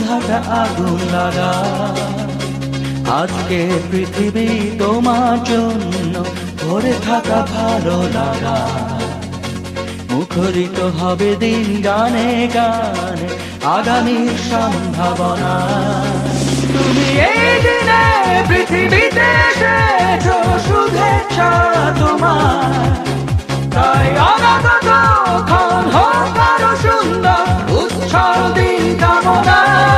হাটা আগুন লাগা। আজকে পৃথিবী তোমার জন্য ভরে থাকা ভালো লাগা। মুখরিত হবে দিন গানে গানে আগামীর সম্ভাবনা। তুমি এই দিনে পৃথিবীতে এসেছো, শুভেচ্ছা তোমার। তাই অনাগতক্ষণ হোক আরো সুন্দর উচ্ছল দিন কামনায়।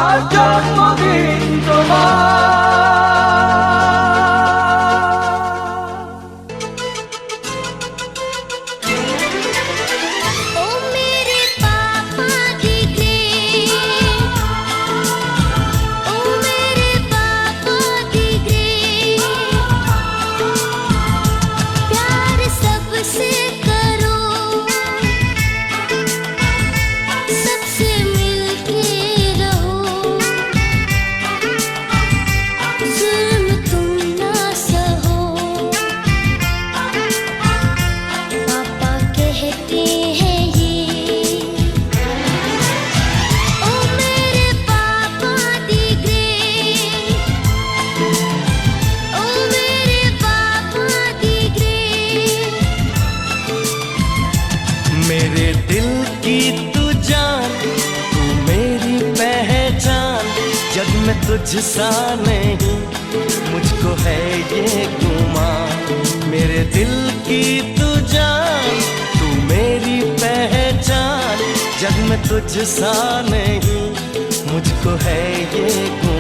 আজ জন্মদিন তোমার। मेरे दिल की तू जान, तू मेरी पहचान। जग में तुझसा नहीं मुझको है ये गुमान। मेरे दिल की तू जान, तू मेरी पहचान। जग में तुझसा नहीं मुझको है ये गुमान।